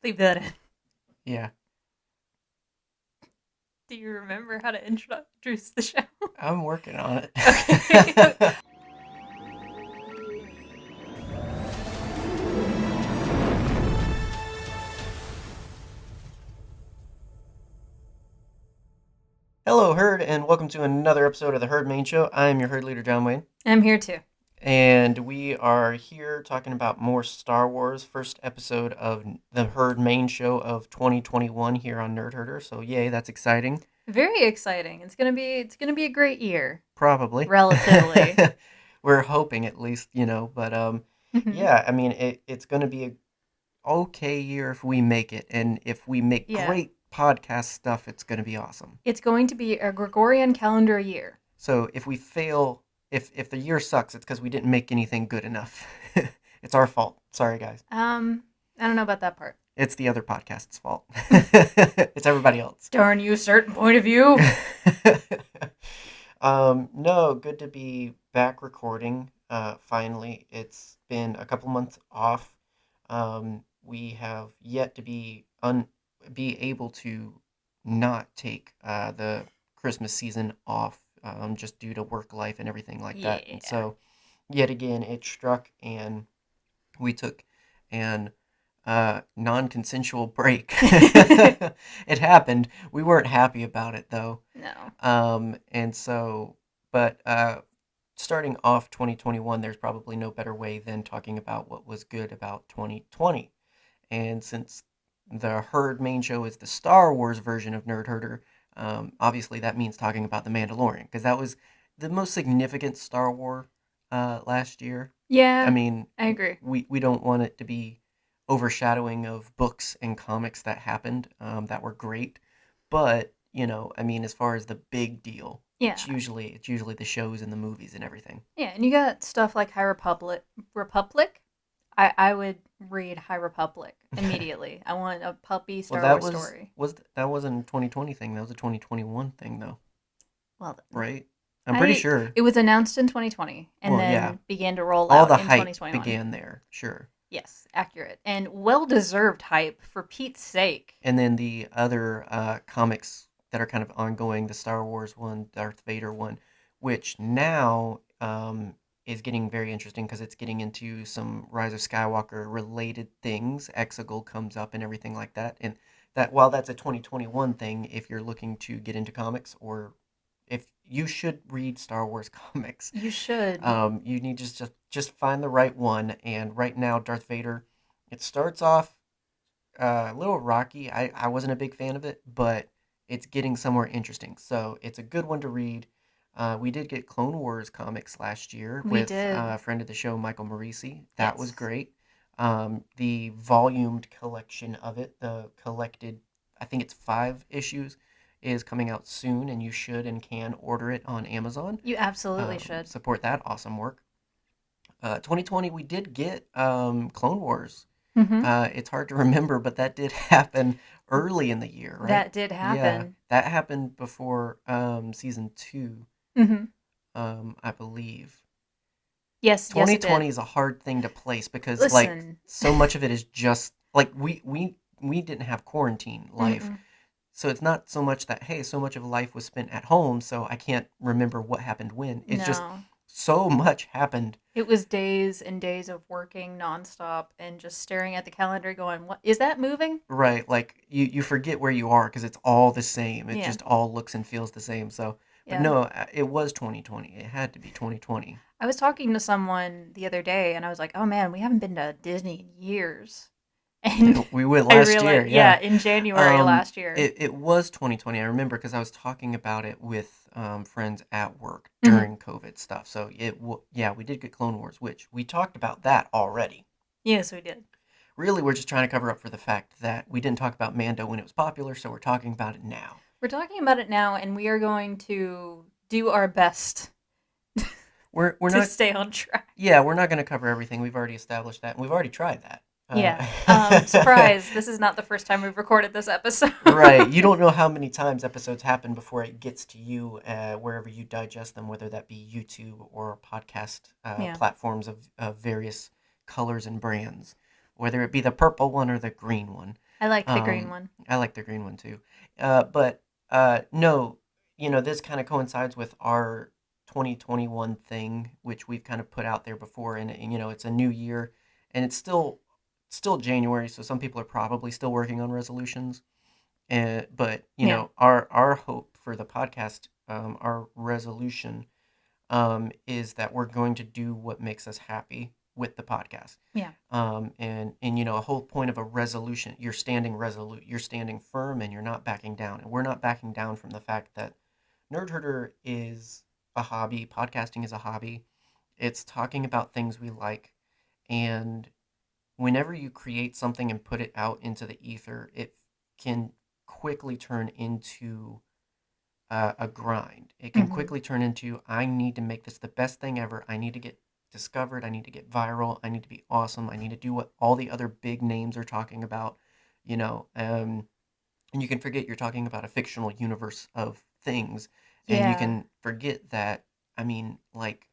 Leave that in. Yeah, Do you remember how to introduce the show? I'm working on Okay. it. Hello, Herd, and welcome to another episode of the Herd Main Show. I am your Herd leader, John Wayne, I'm here too. and we are here talking about more Star Wars. First episode of the Herd Main Show of 2021 here on Nerd Herder. So, yay, that's exciting. Very exciting. It's gonna be a great year. Probably. Relatively. We're hoping at least, but Hmm. yeah, I mean, it's going to be a okay year if we make it, and if we make Yeah. great podcast stuff, it's going to be awesome. It's going to be a Gregorian calendar year. So if we fail, if the year sucks, it's because we didn't make anything good enough. It's our fault. Sorry, guys. I don't know about that part. It's the other podcast's fault. It's everybody else. Darn you, certain point of view. No, good to be back recording. Finally, it's been a couple months off. We have yet to be able to not take the Christmas season off, just due to work life and everything like that. And Yeah. so, yet again, it struck, and we took an non-consensual break. It happened. We weren't happy about it though. No. And so, but starting off 2021, there's probably no better way than talking about what was good about 2020. And since the Herd main show is the Star Wars version of Nerd Herder, obviously that means talking about The Mandalorian, because that was the most significant Star Wars last year. I Yeah, mean, I agree. we don't want it to be overshadowing of books and comics that happened, that were great, but I mean, as far as the big deal, Yeah. it's usually the shows and the movies and everything. Yeah, and you got stuff like High Republic. Republic? I would read High Republic immediately. I want a puppy Well, Star that Wars was story. that wasn't a 2020 thing. That was a 2021 thing, though, Well, right? I'm pretty I sure. it was announced in 2020 and Well, yeah, then began to roll all out the in hype 2021. began there, sure. Yes, accurate. And well-deserved hype for Pete's sake. And then the other comics that are kind of ongoing, the Star Wars one, Darth Vader one, which now is getting very interesting because it's getting into some Rise of Skywalker related things. Exegol comes up and everything like that. And that, while that's a 2021 thing, if you're looking to get into comics, or if you should read Star Wars comics, You should. you need to just find the right one. And right now, Darth Vader, it starts off a little rocky. I wasn't a big fan of it, but it's getting somewhere interesting. So it's a good one to read. We did get Clone Wars comics last year We with did. a friend of the show, Michael Marisi. That was Yes. great. The volumed collection of it, the collected, I think it's 5 issues, is coming out soon, and you should and can order it on Amazon. You absolutely should. Support that awesome work. 2020, we did get Clone Wars. Mhm. It's hard to remember, but that did happen early in the year, right? That did Yeah, happen. that happened before season 2, Mhm. I believe. Yes, yes it did. 2020 is a hard thing to place because like Listen. so much of it is just like we didn't have quarantine life. Mm-mm. So it's not so much that, hey, so much of life was spent at home, so I can't remember what happened when. It's just No. so much happened. It was days and days of working nonstop and just staring at the calendar going, "What is that moving?" Right, like you forget where you are because it's all the same. It Yeah. just all looks and feels the same. So, but Yeah. no, it was 2020. It had to be 2020. I was talking to someone the other day and I was like, "Oh man, we haven't been to Disney in years." And We went I last year, realized, yeah. yeah, in January last year. It was 2020. I remember because I was talking about it with friends at work Mhm. during COVID stuff. So yeah, we did get Clone Wars, which we talked about that already. Yes, we did. Really, we're just trying to cover up for the fact that we didn't talk about Mando when it was popular, so we're talking about it now. We're talking about it now and we are going to do our best We're to not stay on track. Yeah, we're not going to cover everything. We've already established that, and we've already tried that. Yeah. Surprise, this is not the first time we've recorded this episode. Right. You don't know how many times episodes happen before it gets to you, wherever you digest them, whether that be YouTube or podcast Yeah. platforms of various colors and brands. whether it be the purple one or the green one. I like the green one. I like the green one too. But no, this kind of coincides with our 2021 thing, which we've kind of put out there before, and it's a new year, and it's still January, so some people are probably still working on resolutions. But Yeah. our hope for the podcast, our resolution, is that we're going to do what makes us happy with the podcast. Yeah. And a whole point of a resolution, you're standing resolute, you're standing firm, and you're not backing down. And we're not backing down from the fact that Nerd Herder is a hobby, podcasting is a hobby. It's talking about things we like, and whenever you create something and put it out into the ether, it can quickly turn into a grind. It can Hmm. quickly turn into, I need to make this the best thing ever. I need to get discovered. I need to get viral. I need to be awesome. I need to do what all the other big names are talking about, you know. And you can forget you're talking about a fictional universe of things, and you Yeah. can forget that. I mean, like,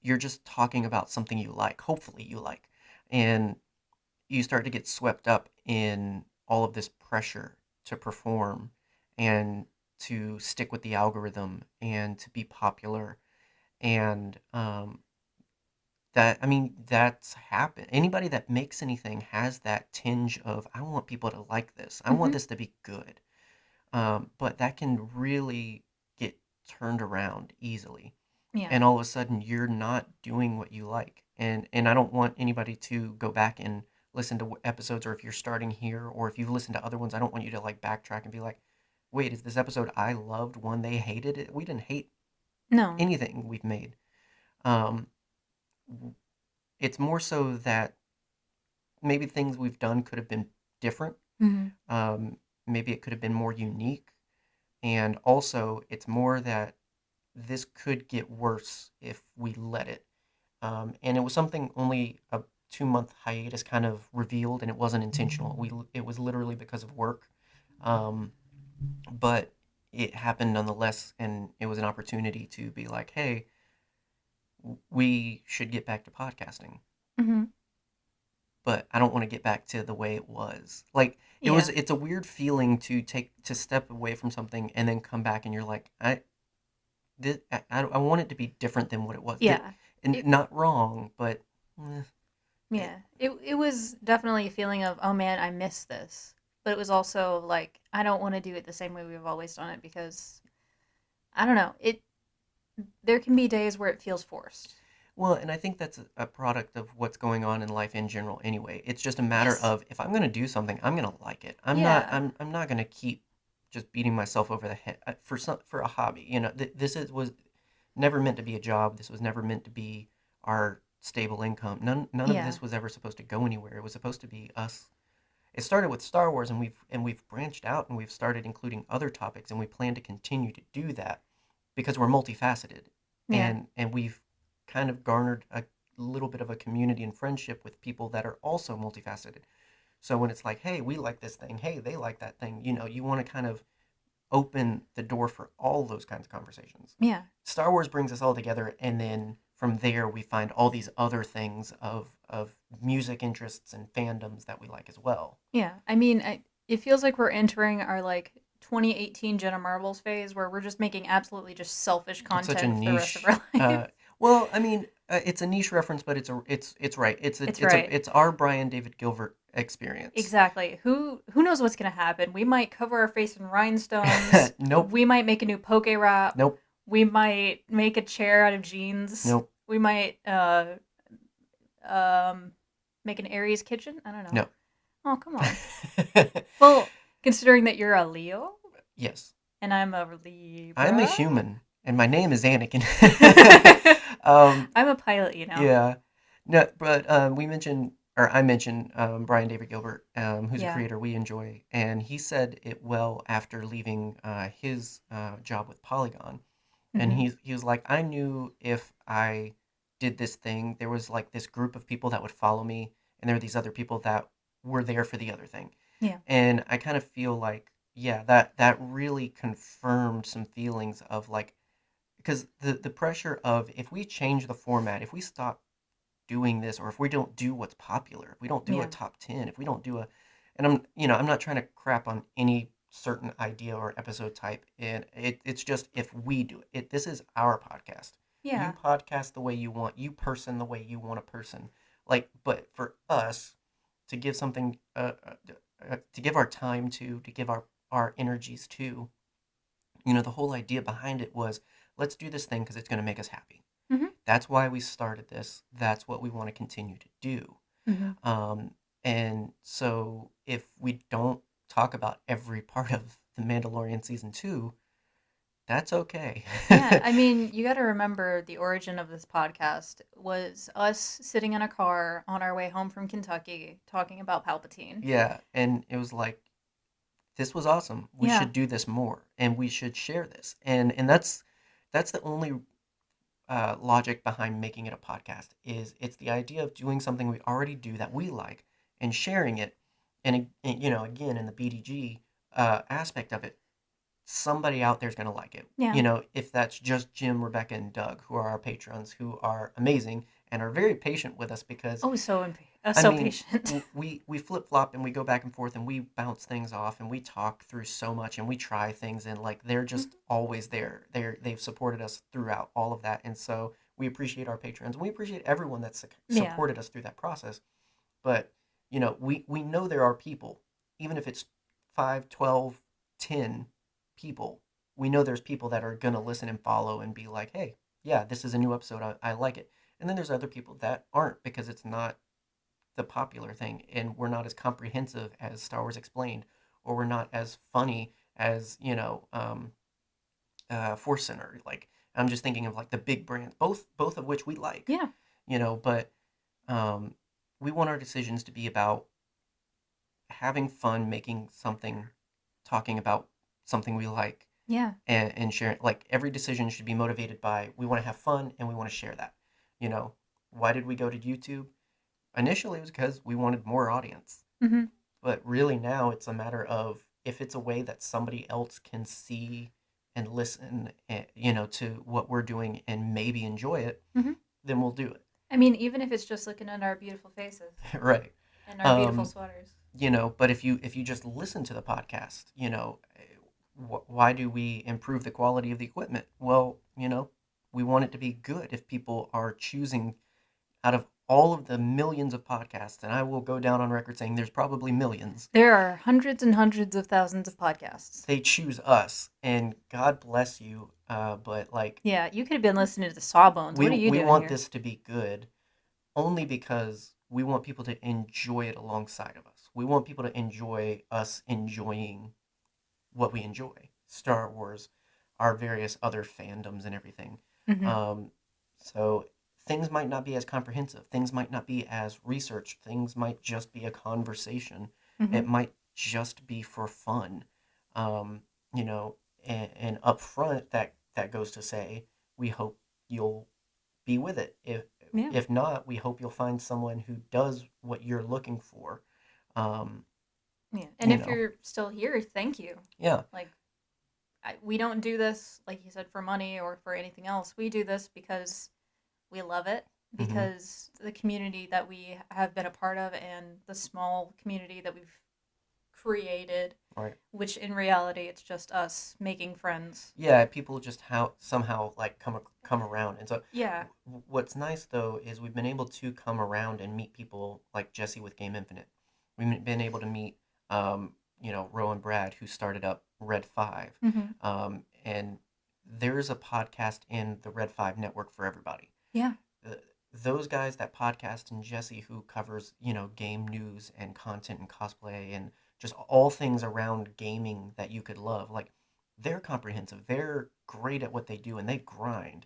you're just talking about something you like, hopefully you like, and you start to get swept up in all of this pressure to perform and to stick with the algorithm and to be popular. And that's happened. Anybody that makes anything has that tinge of, I want people to like this, I want Hmm. this to be good. But that can really get turned around easily, Yeah. and all of a sudden you're not doing what you like. And I don't want anybody to go back and listen to episodes, or if you're starting here or if you've listened to other ones, I don't want you to like backtrack and be like, wait, is this episode I loved one they hated it? We didn't hate No. anything we've made. um it's more so that maybe things we've done could have been different. Hmm. um Maybe it could have been more unique, and also it's more that this could get worse if we let it. And it was something only a 2 month hiatus kind of revealed, and it wasn't intentional. It was literally because of work, um, but it happened nonetheless, and it was an opportunity to be like, hey, we should get back to podcasting. Hmm. But I don't want to get back to the way it was. Like, Yeah. it's a weird feeling to step away from something and then come back and you're like, I want it to be different than what it was. Yeah. And It. not wrong, but it, Yeah. It was definitely a feeling of, oh man, I miss this. But it was also like, I don't want to do it the same way we've always done it because I don't know. There can be days where it feels forced. well, and I think that's a product of what's going on in life in general anyway. It's just a matter Yes. of, if I'm going to do something, I'm going to like it. Yeah. I'm not going to keep just beating myself over the head for a hobby. This was never meant to be a job. This was never meant to be our stable income. None of Yeah. this was ever supposed to go anywhere. It was supposed to be us. It started with Star Wars, and we've branched out, and we've started including other topics, and we plan to continue to do that because we're multifaceted, Yeah. and we've kind of garnered a little bit of a community and friendship with people that are also multifaceted. So when it's like, hey, we like this thing, hey, they like that thing, you want to kind of open the door for all those kinds of conversations. Yeah. Star Wars brings us all together, and then from there we find all these other things of music interests and fandoms that we like as well. Yeah. I mean, it feels like we're entering our like 2018 Jenna Marbles phase where we're just making absolutely just selfish It's such a content for the rest of niche. our life. Well, I mean, it's a niche reference, but it's right. It's right. It's our Brian David Gilbert experience. Exactly. Who knows what's gonna happen? We might cover our face in rhinestones. Nope, We might make a new poke rap. nope, We might make a chair out of jeans. nope, We might um make an Aries kitchen. I don't know. no. Oh, come on. Well, considering that you're a Leo Yes, and I'm a I'm a Libra. human, and my name is Anakin. um, I'm a pilot, you know. yeah, no, but we mentioned, or I mentioned, Brian David Gilbert, who's a Yeah. creator we enjoy, and he said it well after leaving his job with Polygon. And Hmm. he was like, I knew if I did this thing, there was like this group of people that would follow me, and there were these other people that were there for the other thing. Yeah. And I kind of feel like, yeah, that really confirmed some feelings of like, because the pressure of, if we change the format, if we stop doing this, or if we don't do what's popular, if we don't do a Yeah. top 10, if we don't do a, and I'm not trying to crap on any certain idea or episode type, and it's just if we do this is our podcast. You Yeah. podcast the way you want, you person the way you want a person. Like, but for us to give something, to give our time to give our energies to, the whole idea behind it was let's do this thing because it's going to make us happy. Mhm. That's why we started this. That's what we want to continue to do. Mhm. Um, and so if we don't talk about every part of The Mandalorian season 2, that's okay. Yeah, I mean, you got to remember the origin of this podcast was us sitting in a car on our way home from Kentucky talking about Palpatine. Yeah, and it was like this was awesome. We Yeah. should do this more, and we should share this. And that's the only logic behind making it a podcast. Is it's the idea of doing something we already do that we like and sharing it. And again, in the BDG aspect of it, somebody out there's going to like it. Yeah. If that's just Jim, Rebecca, and Doug, who are our patrons, who are amazing and are very patient with us because, Oh, I so mean, patient. we flip flop and we go back and forth and we bounce things off and we talk through so much and we try things and like they're just Mhm. always there. They've supported us throughout all of that, and so we appreciate our patrons and we appreciate everyone that's Yeah. supported us through that process. But we know there are people, even if it's 5, 12, 10 people, we know there's people that are going to listen and follow and be like, hey, yeah, this is a new episode. I like it. And then there's other people that aren't because it's not the popular thing and we're not as comprehensive as Star Wars Explained, or we're not as funny as, Force Center. Like, I'm just thinking of like the big brands, both of which we like, Yeah. but um, we want our decisions to be about having fun, making something, talking about something we like, Yeah. and sharing. Like every decision should be motivated by we want to have fun and we want to share that. You know, why did we go to YouTube? Initially, it was because we wanted more audience, Mhm. but really now it's a matter of if it's a way that somebody else can see and listen, to what we're doing and maybe enjoy it, Mhm. then we'll do it. I mean, even if it's just looking at our beautiful faces Right. and our beautiful Um, sweaters. but if you just listen to the podcast, why do we improve the quality of the equipment? Well, we want it to be good. If people are choosing out of all of the millions of podcasts, and I will go down on record saying there's probably millions, There are hundreds and hundreds of thousands of podcasts. they choose us, and God bless you. But like Yeah, you could have been listening to the Sawbones. we What are you we doing want here? this to be good only because we want people to enjoy it alongside of us. We want people to enjoy us enjoying what we enjoy, Star Wars, our various other fandoms and everything. Mhm. Um, so things might not be as comprehensive. Things might not be as researched. Things might just be a conversation. It Mhm. might just be for fun. Um, you know, and up front, that goes to say, we hope you'll be with it. Yeah. If not, we hope you'll find someone who does what you're looking for. Um, Yeah. And you if know, you're still here, thank you. yeah. Like we don't do this like you said for money or for anything else. We do this because we love it, Hmm. because the community that we have been a part of and the small community that we've created, Right. which in reality it's just us making friends. Yeah, people just how somehow like come around, and so Yeah. what's nice though is we've been able to come around and meet people like Jesse with Game Infinite. We've been able to meet, Ro and Brad who started up Red 5, Mhm. and there's a podcast in the Red 5 network for everybody. Yeah. Uh, those guys, that podcast, and Jesse who covers game news and content and cosplay and just all things around gaming that you could love, like they're comprehensive, they're great at what they do, and they grind.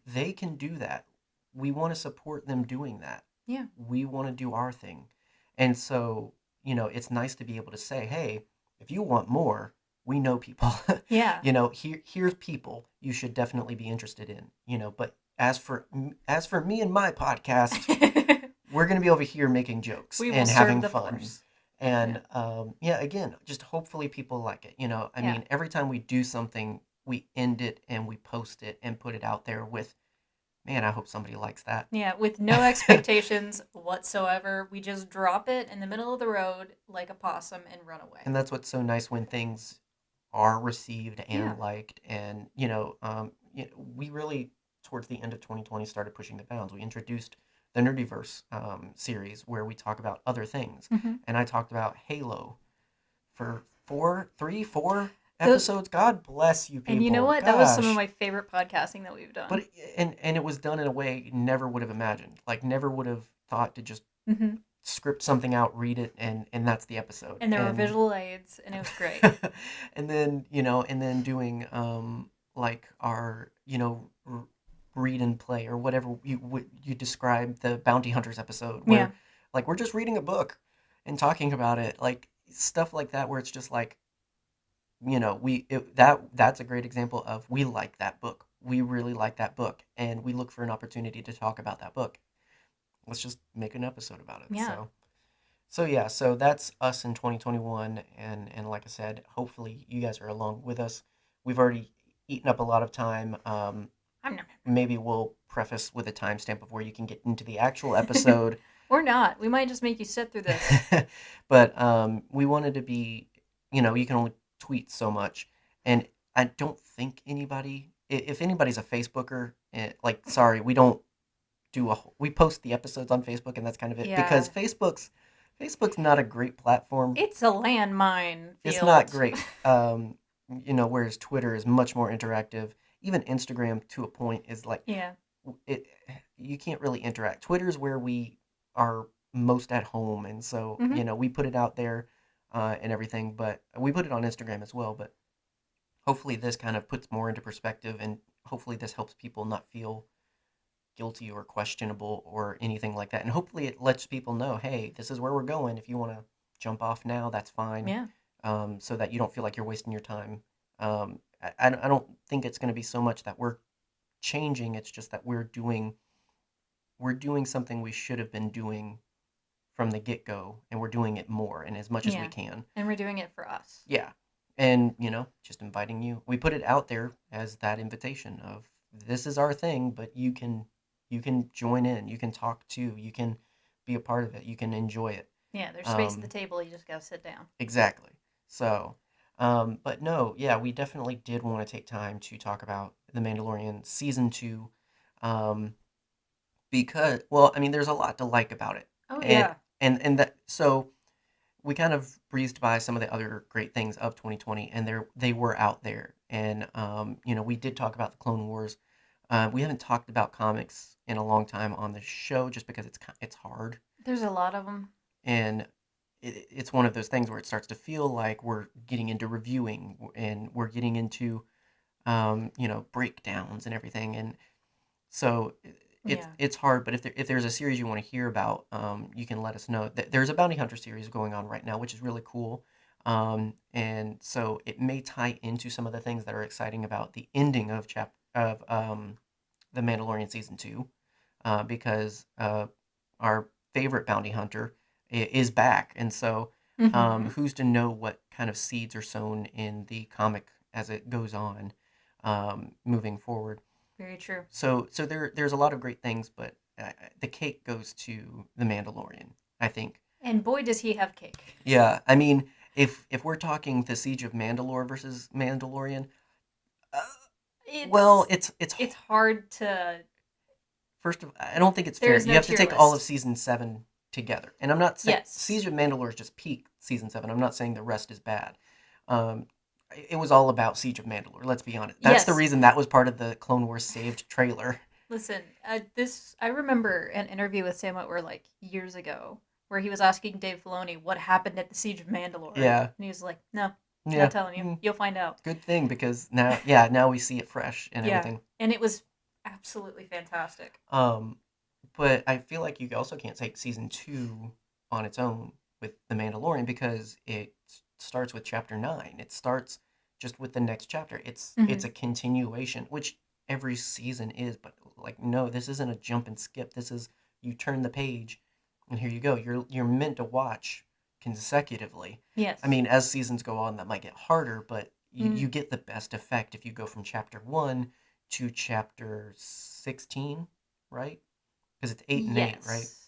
They can do that. We want to support them doing that. Yeah. We want to do our thing. And so, it's nice to be able to say, hey, if you want more, we know people. Yeah. Here's people you should definitely be interested in, but as for me and my podcast, we're going to be over here making jokes We will and serve having the fun. force. Yeah. And yeah, again, just hopefully people like it. I Yeah. mean, every time we do something, we end it and we post it and put it out there with Man, I hope somebody likes that. Yeah, with no expectations whatsoever. We just drop it in the middle of the road like a possum and run away. And that's what's so nice when things are received Yeah. and liked. And, we really, towards the end of 2020, started pushing the bounds. We introduced the Nerdiverse series where we talk about other things. Mm-hmm. And I talked about Halo for 4 The, episodes. God bless you and you know people. what? That was some of Gosh. my favorite podcasting that we've done. But and it was done in a way never would have imagined. Like never would have thought to just Mm-hmm. script something out, read it, and that's the episode. And there were And visual aids, and it was great. and then doing like our read and play or whatever you describe the bounty hunters episode Yeah. where like we're just reading a book and talking about it, like stuff like that where it's just like that's a great example of we like that book, we really like that book, and we look for an opportunity to talk about that book. Let's just make an episode about it. Yeah. So yeah, so that's us in 2021, and like I said, hopefully you guys are along with us. We've already eaten up a lot of time. I'm not. Maybe we'll preface with a timestamp of where you can get into the actual episode. Or not. We might just make you sit through this. But we wanted to be, you can only tweet so much, and I don't think anybody, if anybody's a Facebooker, like sorry, we don't we post the episodes on Facebook, and that's kind of it because Yeah. Facebook's not a great platform. It's a landmine It's not field. great. Whereas Twitter is much more interactive. Even Instagram, to a point, is like Yeah. it. You can't really interact. Twitter's where we are most at home, and so Mm-hmm. we put it out there, and everything. But we put it on Instagram as well. But hopefully, this kind of puts more into perspective, and hopefully, this helps people not feel guilty or questionable or anything like that. And hopefully it lets people know, hey, this is where we're going. If you want to jump off now, that's fine. Yeah. So that you don't feel like you're wasting your time. I don't think it's going to be so much that we're changing. It's just that we're doing something we should have been doing from the get go, and we're doing it more and as much as we Yeah. can. And we're doing it for us. Yeah, and just inviting you. We put it out there as that invitation of this is our thing, but you can join in, you can talk too, you can be a part of it, you can enjoy it. Yeah, there's space at the Um, table. You just gotta sit down. exactly. So, but no, yeah, we definitely did want to take time to talk about The Mandalorian season two, um, because well, I mean, there's a lot to like about it, Oh and yeah. and that so we kind of breezed by some of the other great things of 2020, and they were out there. And we did talk about the Clone Wars. We haven't talked about comics in a long time on the show, just because it's hard, There's a lot of them. and it's one of those things where it starts to feel like we're getting into reviewing, and we're getting into breakdowns and everything, and so it's Yeah. it's hard. But if there's a series you want to hear about, you can let us know. There's a bounty hunter series going on right now, which is really cool. And so it may tie into some of the things that are exciting about the ending of the Mandalorian season two, because our favorite bounty hunter is back, and so Mm-hmm. who's to know what kind of seeds are sown in the comic as it goes on, moving forward. Very true. So there's a lot of great things, but the cake goes to the Mandalorian, I think. And boy, does he have cake. Yeah, I mean, if we're talking the Siege of Mandalore versus Mandalorian, uh, well, It's it's it's hard to. first of I don't think it's There fair. is You no have to tier take all of list. season seven together, and I'm not saying Yes. Siege of Mandalore is just peak season seven. I'm not saying the rest is bad. Um, it was all about Siege of Mandalore. Let's be honest. That's the Yes. reason that was part of the Clone Wars saved trailer. Listen, this I remember an interview with Sam Witwer like years ago where he was asking Dave Filoni what happened at the Siege of Mandalore, Yeah, and he was like, "No, not yeah. telling you. You'll find out." Good thing, because now we see it fresh and Yeah, everything. and it was absolutely fantastic. Um, but I feel like you also can't take season two on its own with The Mandalorian, because it starts with chapter nine. It starts just with the next chapter. It's Hmm. a continuation, which every season is, but like no, this isn't a jump and skip. This is you turn the page, and here you go. You're meant to watch consecutively. I Yes. mean, as seasons go on, that might get harder, but you Mm. you get the best effect if you go from chapter one. to chapter 16, right? Because it's 8 and 8, right? Yes.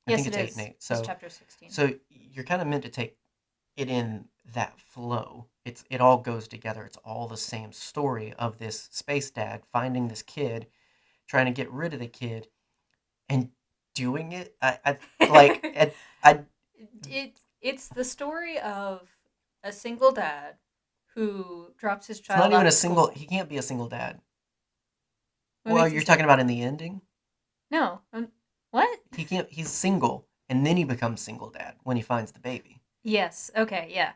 I think Yes, it it's 8 and is. 8. It's So chapter 16. so you're kind of meant to take it in that flow. It all goes together. It's all the same story of this space dad finding this kid, trying to get rid of the kid, and doing it. I like I It's the story of a single dad who drops his It's not child even off a at single. school. He can't be a single dad. What Well, makes him you're talking single? about in the ending. No. What? He can't. He's single, and then he becomes single dad when he finds the baby. Yes. Okay. Yeah.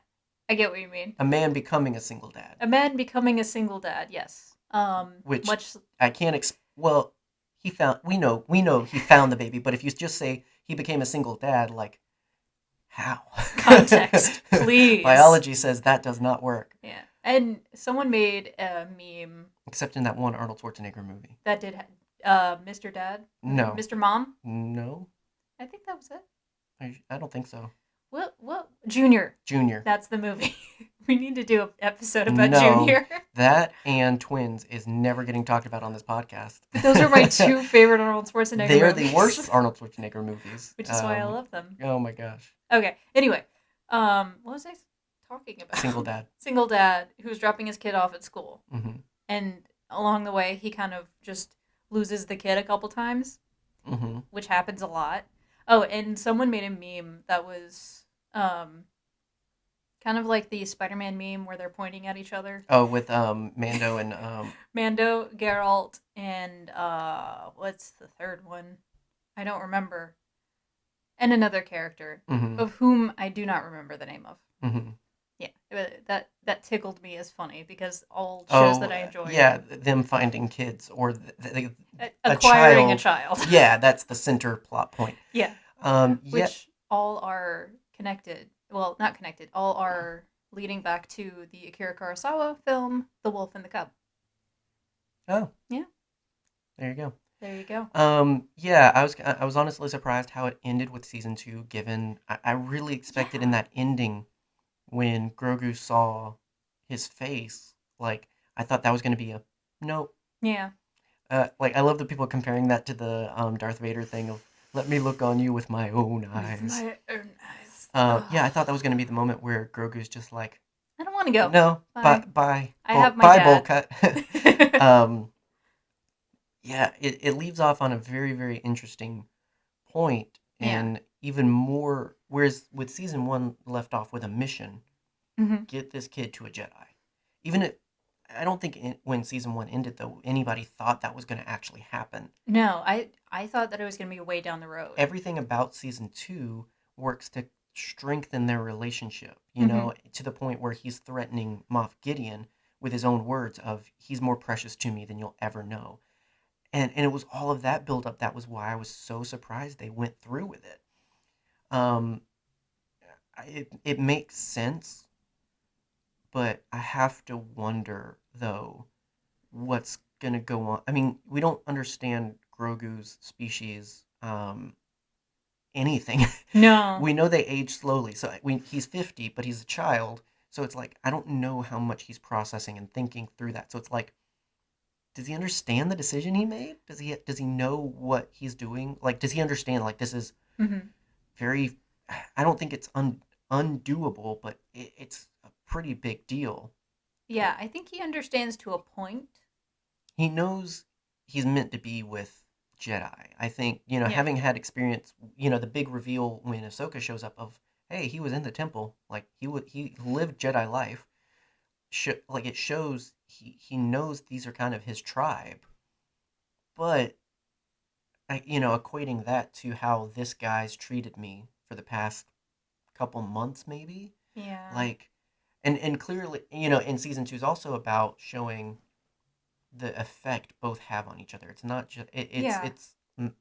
I get what you mean. A man becoming a single dad, A man becoming a single dad. Yes. which Much I can't. Well, he found. We know he found the baby, but if you just say he became a single dad, like how? context, please. Biology says that does not work, Yeah. And someone made a meme except in that one Arnold Schwarzenegger movie. that did Mr. Dad, No, Mr. Mom. no, I think that was it. I don't think so. What? Junior. Junior. That's the movie. We need to do an episode about No, Junior. that and Twins is never getting talked about on this podcast. But those are my two favorite Arnold Schwarzenegger They are the movies, worst Arnold Schwarzenegger movies. which is why I love them. Oh my gosh. Okay. Anyway, what was I talking about? Single dad. Single dad who's dropping his kid off at school, Mm-hmm. and along the way he kind of just loses the kid a couple times, Mm-hmm. which happens a lot. Oh, and someone made a meme that was kind of like the Spider-Man meme where they're pointing at each other. Oh, with Mando and Mando, Geralt, and what's the third one? I don't remember. And another character mm-hmm. of whom I do not remember the name of. Mm-hmm. Yeah, that tickled me as funny because all shows Oh that I enjoy, yeah, them finding kids or a acquiring a child. child. Yeah, that's the center plot point. Yeah, Yeah. which all are connected. Well, not connected. All are leading back to the Akira Kurosawa film, The Wolf and the Cub. Oh, Yeah, there you go. there you go. Yeah, I was honestly surprised how it ended with season 2. Given I really expected in Yeah. that ending when Grogu saw his face, like I thought that was gonna be a nope. Yeah. Like I love the people comparing that to the Darth Vader thing of "Let me look on you with my own With eyes." my own eyes. Yeah, I thought that was gonna be the moment where Grogu's just like, I don't want to go. "No, bye, Bye. bye, I have my bye, bowl dad. cut." um, yeah, it leaves off on a very very interesting point, Yeah. and even more. Whereas with season 1 left off with a mission, Hmm. get this kid to a Jedi. Even if I don't think when season 1 ended though anybody thought that was going to actually happen. No, I thought that it was gonna be way down the road. Everything about season 2 works to strengthen their relationship. Hmm. To the point where he's threatening Moff Gideon with his own words of "He's more precious to me than you'll ever know." And it was all of that build up that was why I was so surprised they went through with it. Um, it makes sense, but I have to wonder though what's gonna go on. I mean, we don't understand Grogu's species anything. No. We know they age slowly, so he's 50, but he's a child. So it's like I don't know how much he's processing and thinking through that. So it's like, does he understand the decision he made? Does he know what he's doing? Like, does he understand? Like, this is Hmm. very. I don't think it's undoable, but it's a pretty big deal. Yeah, I think he understands to a point. He knows he's meant to be with Jedi. I think, Yeah. having had experience, the big reveal when Ahsoka shows up of, hey, he was in the temple, like he lived Jedi life. Like it shows he knows these are kind of his tribe, but equating that to how this guy's treated me for the past couple months, maybe, Yeah. like, and clearly, in season 2 is also about showing the effect both have on each other. It's not just Yeah. it's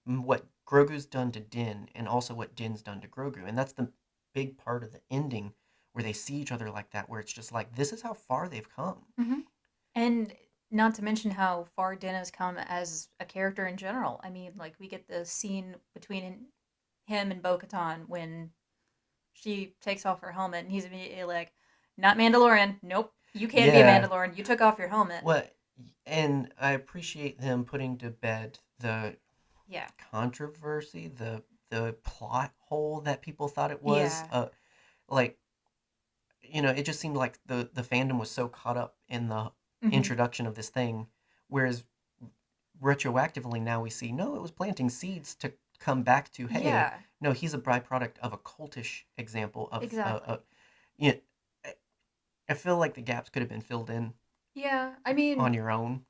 what Grogu's done to Din, and also what Din's done to Grogu, and that's the big part of the ending where they see each other like that, where it's just like this is how far they've come. Hmm. And not to mention how far Din has come as a character in general. I mean, like we get the scene between him and Bo-Katan when she takes off her helmet, and he's immediately like, "Not Mandalorian. Nope, you can't be a Yeah, Mandalorian. You took off your helmet." what? and I appreciate them putting to bed the Yeah. controversy, the plot hole that people thought it was. Yeah. Like it just seemed like the fandom was so caught up in the Hmm. introduction of this thing, whereas retroactively now we see no, it was planting seeds to come back to hey, Yeah. no, he's a byproduct of a cultish example of Exactly. you know, I feel like the gaps could have been filled in Yeah. I on mean, your own,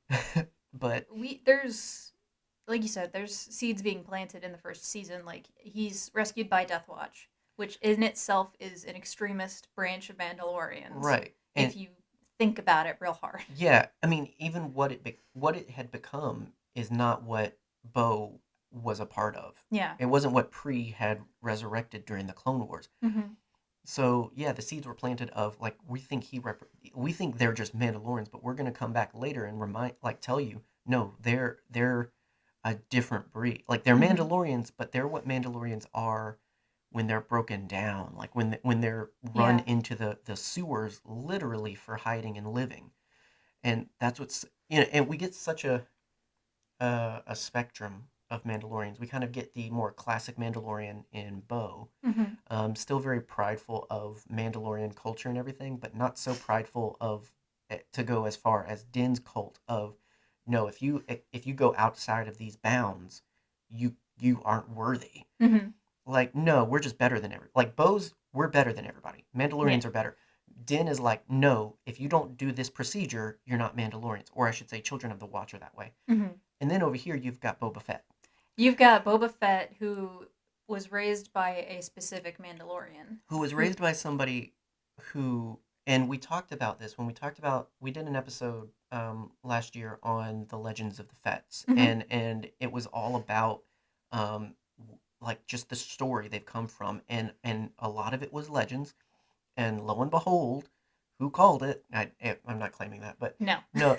but there's like you said, there's seeds being planted in the first season. Like he's rescued by Death Watch, which in itself is an extremist branch of Mandalorians. right. And If you think about it real hard. yeah, I mean, even what it had become is not what Bo was a part of. Yeah. It wasn't what Pre had resurrected during the Clone Wars. Hmm. So yeah, the seeds were planted of like we think they're just Mandalorians, but we're gonna come back later and tell you no, they're a different breed. Like they're Hmm. Mandalorians, but they're what Mandalorians are when they're broken down, like when they're run Yeah. into the sewers literally for hiding and living. And that's what's and we get such a spectrum of Mandalorians. We kind of get the more classic Mandalorian in Bo, Hmm. still very prideful of Mandalorian culture and everything, but not so prideful of to go as far as Din's cult of no, if you go outside of these bounds, you aren't worthy. Hmm. Like no, we're just better than like Bo's we're better than everybody. Yeah. Mandalorians are better. Din is like no, if you don't do this procedure, you're not Mandalorians, or I should say, Children of the Watch are that way. Hmm. And then over here you've got Boba Fett, You've got Boba Fett, who was raised by a specific Mandalorian. who was Who? raised by somebody who, and we talked about this when we did an episode last year on the legends of the Fets, Hmm. and it was all about um, like just the story they've come from, and a lot of it was legends, and lo and behold, who called it? I'm not claiming that, but No. no,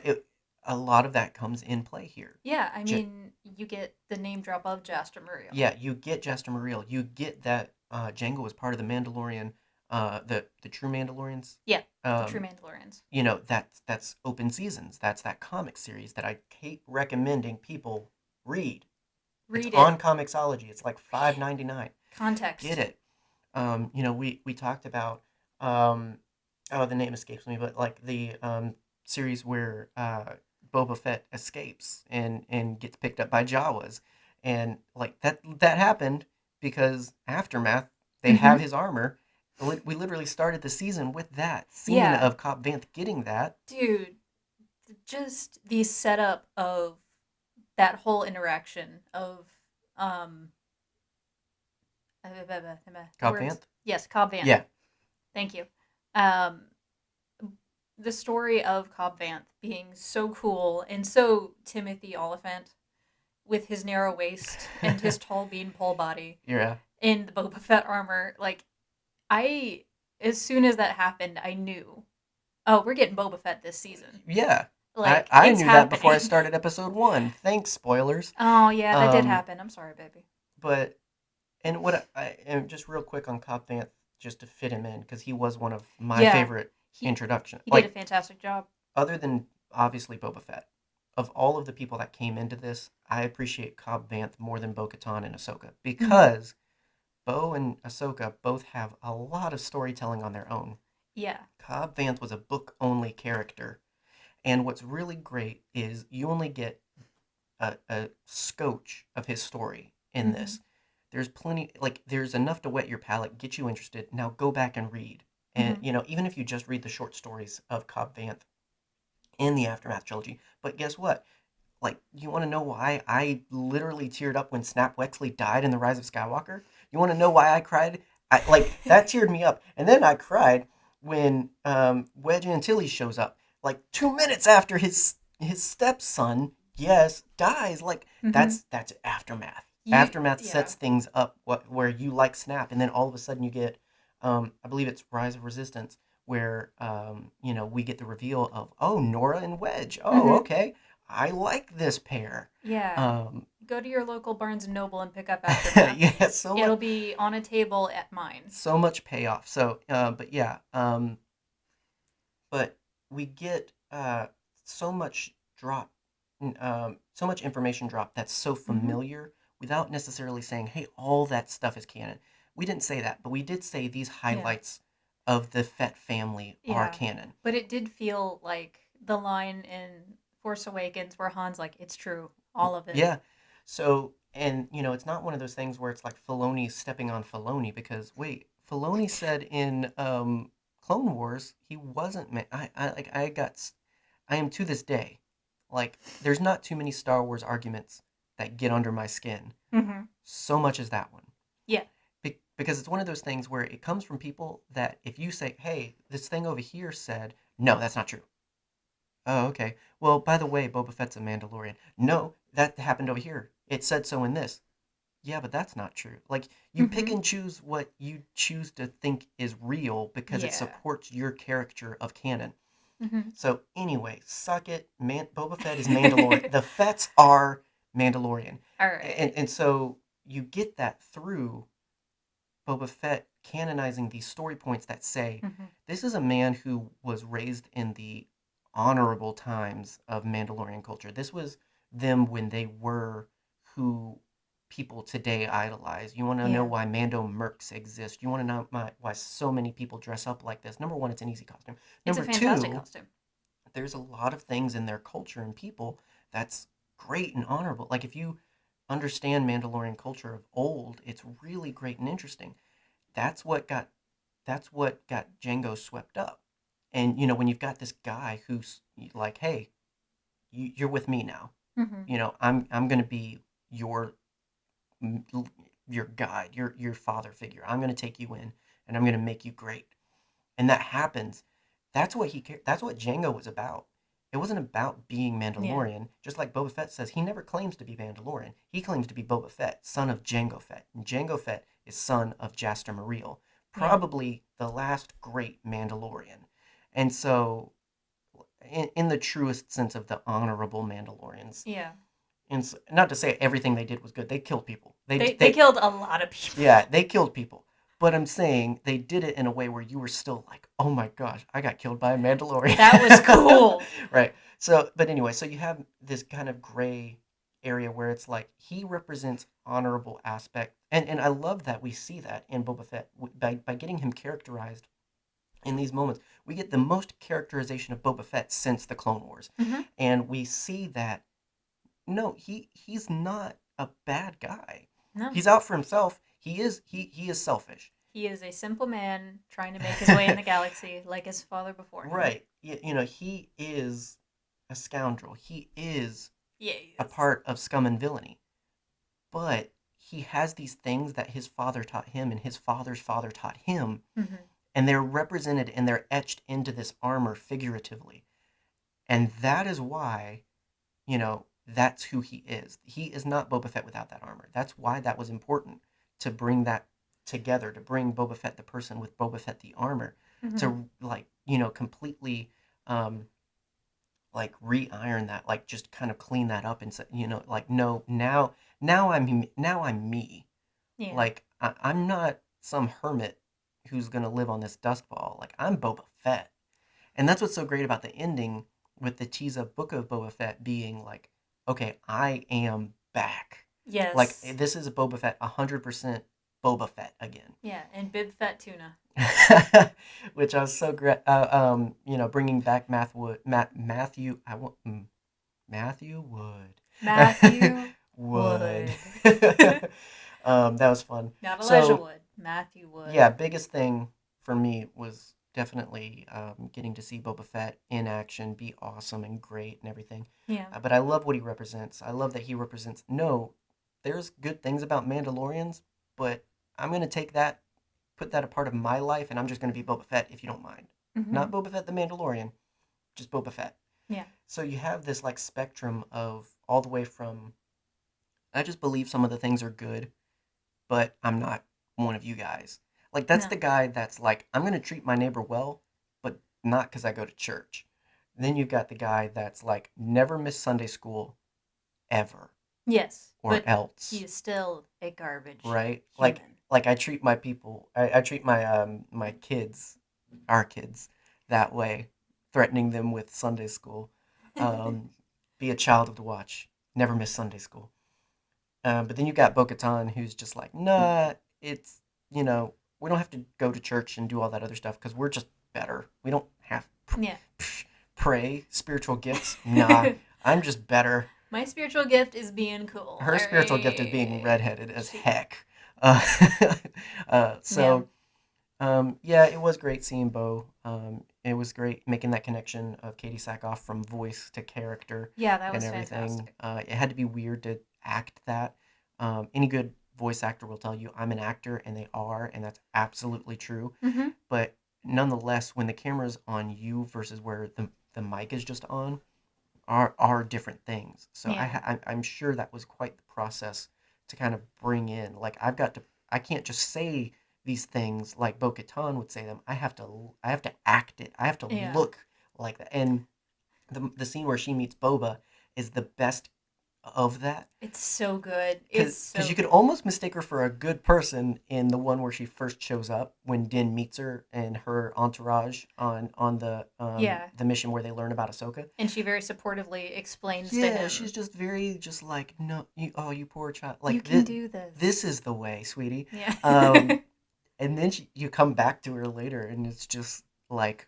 a lot of that comes in play here. Yeah, I mean, you get the name drop of Jaster Muriel. Yeah, you get Jester Muriel. You get that Django was part of the Mandalorian, the true Mandalorians. Yeah, the true Um, Mandalorians. that's Open Seasons. That's that comic series that I keep recommending people read. It's Read it. on Comixology. It's like $5.99. Get Context. it. We talked about um, oh, the name escapes me, but like the series where Boba Fett escapes and gets picked up by Jawas, and like that happened because Aftermath they have Hmm. his armor. We literally started the season with that scene Yeah, of Cobb Vanth getting that. dude, just the setup of that whole interaction of um the Cobb words. Vanth, Yes, Cobb Vanth. yeah, Thank you. Um, the story of Cobb Vanth being so cool and so Timothy Oliphant with his narrow waist and his tall beanpole body yeah, in the Boba Fett armor. Like I, as soon as that happened, I knew, oh, we're getting Boba Fett this season. yeah. Like I it's knew that before I happening. started episode one. Thanks, spoilers. Oh yeah, that did Um, happen. I'm sorry, baby. but and what and just real quick on Cobb Vanth, just to fit him in, because he was one of my Yeah, favorite he introduction. he did a Like fantastic job. other than obviously Boba Fett, of all of the people that came into this, I appreciate Cobb Vanth more than Bo-Katan and Ahsoka Hmm. because Bo and Ahsoka both have a lot of storytelling on their own. Yeah. Cobb Vanth was a book only character, and what's really great is you only get a scotch of his story in Hmm. this. There's plenty, like, there's enough to whet your palate, get you interested. Now go back and read. And, Hmm. even if you just read the short stories of Cobb Vanth in the Aftermath trilogy, but guess what? Like, you want to know why I literally teared up when Snap Wexley died in The Rise of Skywalker? You want to know why I cried? Like, that teared me up. And then I cried when Wedge Antilles shows up. Like, 2 minutes after his stepson, yes, dies. Like, Hmm. that's Aftermath. You Aftermath yeah. sets things up where you like Snap, and then all of a sudden you get, I believe it's Rise of Resistance, where, we get the reveal of, oh, Nora and Wedge. Oh, Hmm. okay. I like this pair. Yeah. Um, Go to your local Barnes and Noble and pick up Aftermath. yeah, It'll be on a table at mine. so much payoff. So, but yeah, but we get so much. drop, so much information drop that's so Mm-hmm. familiar without necessarily saying, "Hey, all that stuff is canon." We didn't say that, but we did say these Yeah. highlights of the Fett family are Yeah. canon. But it did feel like the line in Force Awakens where Han's like, it's true, all of it. Yeah. So, and it's not one of those things where it's like Filoni stepping on Filoni because wait, Filoni said in Clone Wars he wasn't. I like I am to this day, like there's not too many Star Wars arguments that get under my skin Mm-hmm. so much as that one. Yeah. Because it's one of those things where it comes from people that if you say, "Hey, this thing over here said," no, that's not true. Oh, okay. Well, by the way, Boba Fett's a Mandalorian. No, that happened over here. It said so in this. Yeah, but that's not true. Like, you pick Mm-hmm. and choose what you choose to think is real because it Yeah. supports your character of canon. Mm-hmm. So, anyway, suck it. Boba Fett is Mandalorian. The Fetts are Mandalorian. All And, right. and so you get that through Boba Fett canonizing these story points that say Mm-hmm. this is a man who was raised in the honorable times of Mandalorian culture. This was them when they were who people today idolize. You want to know Yeah. why Mando mercs exist. You want to know why so many people dress up like this. Number one, it's an easy costume. It's a Number fantastic two, costume. there's a lot of things in their culture and people that's great and honorable. Like if you understand Mandalorian culture of old, it's really great and interesting. That's what got that's what got Django swept up. And when you've got this guy who's like, "Hey, you're with me now. Mm-hmm. I'm going to be your your guide, your father figure. I'm going to take you in and I'm going to make you great." And that happens. That's what Django was about. It wasn't about being Yeah. Mandalorian. Just like Boba Fett says, he never claims to be Mandalorian. He claims to be Boba Fett, son of Jango Fett. And Jango Fett is son of Jaster Muriel, Yeah. probably the last great Mandalorian. And so, in the truest sense of the honorable Mandalorians, Yeah. and so, not to say everything they did was good. They killed people. They killed a lot of people. Yeah, they killed people. But I'm saying they did it in a way where you were still like, oh my gosh, I got killed by a That was Mandalorian. cool. Right. So, but anyway, so you have this kind of gray area where it's like he represents honorable aspect. And I love that we see that in Boba Fett. By getting him characterized in these moments. We get the most characterization of Boba Fett since the Clone Wars. Mm-hmm. And we see that no, he's not a bad guy. No. He's out for himself. He is selfish. He is a simple man trying to make his way in the galaxy like his father before him. Right. He is a scoundrel. He is Yeah, he a is. part of scum and villainy. But he has these things that his father taught him and his father's father taught him, Mm-hmm. and they're represented and they're etched into this armor figuratively. And that is why, that's who he is. He is not Boba Fett without that armor. That's why that was important to bring that together, to bring Boba Fett the person with Boba Fett the armor, Mm-hmm. to like, completely um like re-iron that, like just kind of clean that up and say, like no, now I'm me. Yeah. Like I'm not some hermit who's gonna live on this dust ball. Like I'm Boba Fett. And that's what's so great about the ending with the tease of Book of Boba Fett being like, okay, I am back. Like Yes. this is a Boba Fett, 100% Boba Fett again. Yeah, and Bib Fett Tuna. Which I was so great. Bringing back Matthew. Matthew Wood. Matthew Wood. Wood. That was fun. Not Elijah So Wood. Matthew Wood. yeah, biggest thing for me was definitely getting to see Boba Fett in action, be awesome and great and everything. Yeah. But I love what he represents. I love that he represents. No, there's good things about Mandalorians, but I'm gonna take that, put that a part of my life, and I'm just gonna be Boba Fett if you don't mind. Mm-hmm. Not Boba Fett the Mandalorian, just Boba Fett. Yeah. So you have this like spectrum of all the way from I just believe some of the things are good, but I'm not one of you guys. Like that's No. the guy that's like, I'm gonna treat my neighbor well, but not because I go to church. Then you've got the guy that's like, never miss Sunday school ever, Yes, or but he else, is still a garbage right? Like human. like I treat my people, I treat my kids, our kids, that way, threatening them with Sunday school. Um, be a child of the watch, never miss Sunday school. But then you got Bo-Katan, who's just like, nah, it's, you know, we don't have to go to church and do all that other stuff because we're just better. We don't have Yeah. pray, spiritual gifts. Nah, I'm just better. My spiritual gift is being cool. Her All spiritual gift is being right. redheaded as She, heck. Uh, yeah. so yeah, it was great seeing Bo. It was great making that connection of Katie Sackhoff from voice to character Yeah, that and was everything. fantastic. It had to be weird to act that. Any good voice actor will tell you I'm an actor, and they are, and that's absolutely true. Mm-hmm. But nonetheless, when the camera's on you versus where the mic is just on, are different things. So Yeah. I'm sure that was quite the process to kind of bring in. Like I've got to I can't just say these things like Bo Katan would say them. I have to act it. I have to Yeah. look like that. And the scene where she meets Boba is the best of that It's so good. It's because so you could good. almost mistake her for a good person in the one where she first shows up when Din meets her and her entourage on Yeah. the mission where they learn about Ahsoka. And she very supportively explains to Yeah, she's him, just very just like no, you poor child. you Like can this, do this this. is the way, sweetie. Yeah. And then you come back to her later, and it's just like,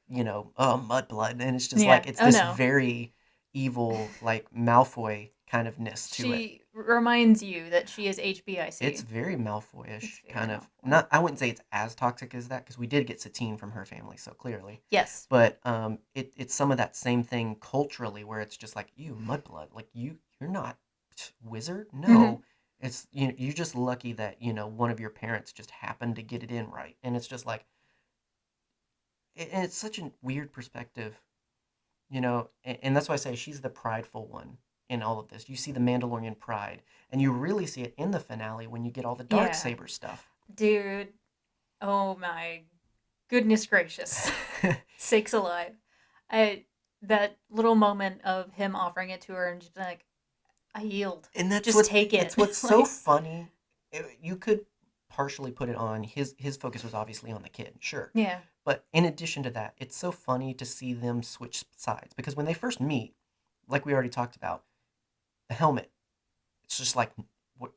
oh mudblood, and it's just Yeah. like it's Oh this no. very evil like Malfoy kind of ness to it. She reminds you that she is It's HBIC. very It's Malfoyish, very kind of. Malfoy. Not, I wouldn't say it's as toxic as that because we did get Satine from her family, so clearly. Yes. But it's some of that same thing culturally where it's just like you mudblood, like you're not wizard. Mm-hmm. No, it's you're just lucky that one of your parents just happened to get it in right, and it's just like and it's such a weird perspective, and that's why I say she's the prideful one in all of this. You see the Mandalorian pride, and you really see it in the finale when you get all the dark Yeah. saber stuff. Dude. Oh my goodness gracious. Sakes alive. I that little moment of him offering it to her and just being like, I yield. And Just take it's it. what's so Like, funny. You could partially put it on his focus was obviously on the kid, sure. yeah. But in addition to that, it's so funny to see them switch sides because when they first meet, like we already talked about, the helmet, it's just like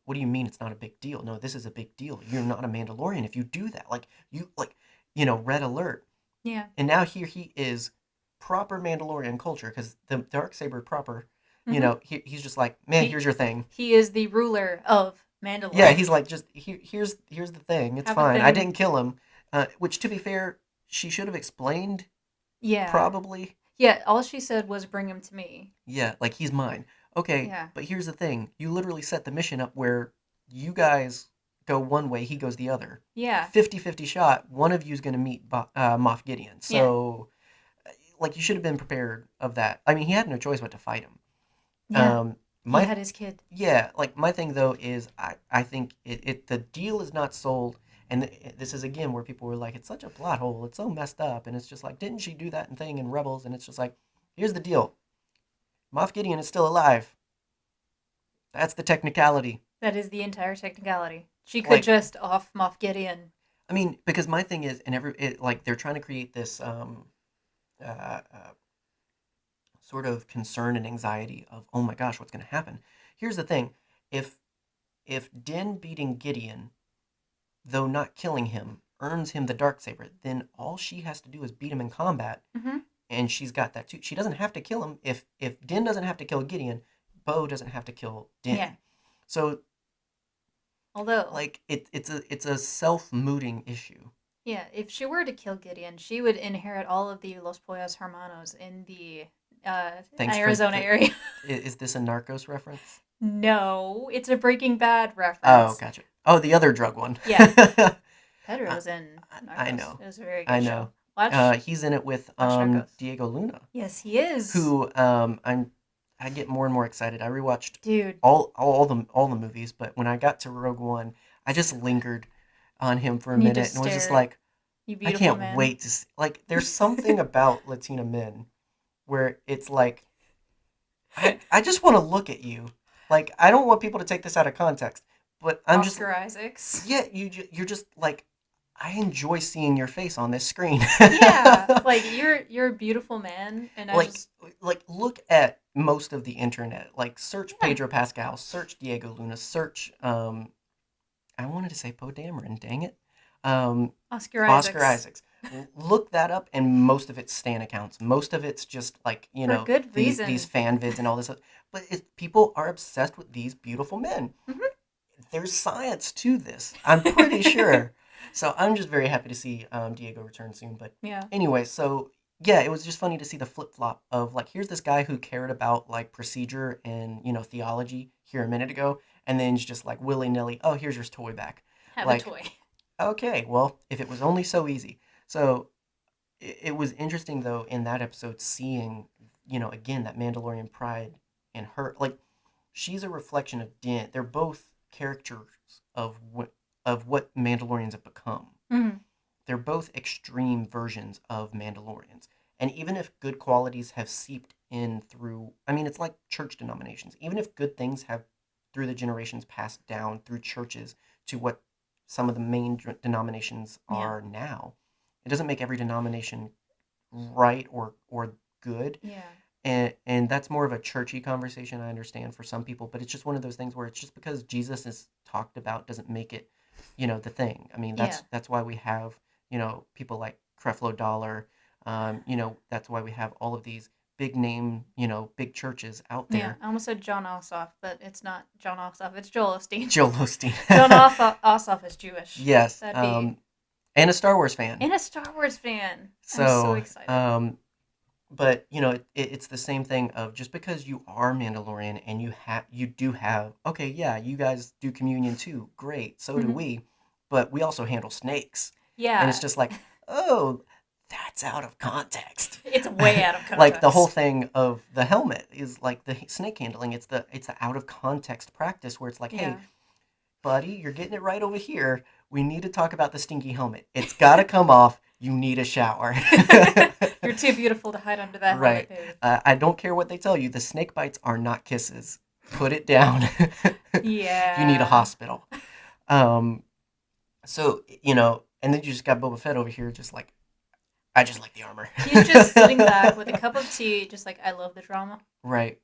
what do you mean it's not a big deal? No, this is a big deal. You're not a Mandalorian if you do that. Like you like red alert. Yeah. And now here he is proper Mandalorian culture because the dark saber proper, Mm-hmm. he's just like, "Man, He here's your thing." he is the ruler of Yeah, Mandalore. he's like, just here's the thing. It's Have a fine. I thing. didn't kill him. Which, to be fair, she should have explained Yeah. probably. Yeah, all she said was bring him to me. Yeah, like he's mine. Okay, Yeah. but here's the thing. You literally set the mission up where you guys go one way, he goes the other. Yeah. 50-50 shot. One of you is going to meet Moff Gideon. Yeah. So, like, you should have been prepared of that. I mean, he had no choice but to fight him. Yeah. Um, He my had his kid. Yeah, like my thing though is I think the deal is not sold, and this is again where people were like, it's such a plot hole, it's so messed up, and it's just like, didn't she do that thing in Rebels? And it's just like, here's the deal, Moff Gideon is still alive. That's the technicality. That is the entire technicality. She could Like, just off Moff Gideon. I mean, because my thing is, and like they're trying to create this sort of concern and anxiety of, oh my gosh, what's going to happen? Here's the thing, if Din beating Gideon though not killing him, earns him the dark saber, then all she has to do is beat him in combat, Mm-hmm. and she's got that too. She doesn't have to kill him. If Din doesn't have to kill Gideon, Bo doesn't have to kill Yeah. Din. So Although, like it's a self mooting issue. yeah, if she were to kill Gideon, she would inherit all of the Los Pollos Hermanos in the Thanks for Arizona the. area. Is this a Narcos reference? No, it's a Breaking Bad Oh, reference. gotcha. Oh, the other drug one. Yeah, I, Pedro's in I Narcos. know. It was a very I good show. know. Watch He's in it with Narcos. Diego Luna, Yes, he is, who I get more and more excited. I rewatched dude. all the movies, but when I got to Rogue One, I just So good. lingered on him for a And you minute just and was just stared, like, you I beautiful can't man. wait to see. Like, there's something about Latina men where it's like, I just want to look at you. Like, I don't want people to take this out of context, but I'm just Oscar Isaacs. yeah, you're just like I enjoy seeing your face on this screen. Yeah, like you're a beautiful man, and I like just look at most of the internet. Like search yeah, Pedro Pascal, search Diego Luna, search I wanted to say Poe Dameron, dang it. Um, Oscar Oscar Isaacs Isaacs. Look that up, and most of it's stan accounts. Most of it's just like for good these reason. fan vids and all this. But people are obsessed with these beautiful men. Hmm. There's science to this. I'm pretty sure. So I'm just very happy to see Diego return soon. But Yeah, anyway, so yeah, it was just funny to see the flip flop of like here's this guy who cared about like procedure and theology here a minute ago, and then he's just like willy nilly. Oh, here's your toy back. have a Like toy. okay, well if it was only so easy. So it was interesting though in that episode seeing again that Mandalorian pride in her like she's a reflection of Din. They're both characters of what Mandalorians have become. Hmm. They're both extreme versions of Mandalorians. And even if good qualities have seeped in through, I mean, it's like church denominations. Even if good things have through the generations passed down through churches to what some of the main denominations Yeah, are now, it doesn't make every denomination right or good. yeah, And that's more of a churchy conversation, I understand, for some people, but it's just one of those things where it's just because Jesus is talked about doesn't make it, the thing. I mean, yeah, that's why we have, people like Creflo Dollar. That's why we have all of these big name, big churches out yeah. there. I almost said John Ossoff, but it's not John Ossoff. It's Joel Osteen. Joel Osteen. John Ossoff is Jewish. Yes. That'd be And a Star Wars fan. and a Star Wars fan. I'm so So, excited. but it's the same thing of just because you are Mandalorian and you do have okay, yeah, you guys do communion too, great, so do Hmm. we, but we also handle snakes, and it's Yeah, just like, oh, that's out of context. it's way out of Like the whole context. thing of the helmet is like the snake handling. It's the out of context practice where it's like, hey, Yeah. buddy, you're getting it right over here. We need to talk about the stinky helmet. It's got to come off. You need a shower. You're too beautiful to hide under that helmet, Right. baby. I don't care what they tell you. The snake bites are not kisses. Put it down. You need a Yeah. hospital. Um. So and then you just got Boba Fett over here, just like I just like the armor. He's just sitting back with a cup of tea, just like, I love the drama. Right.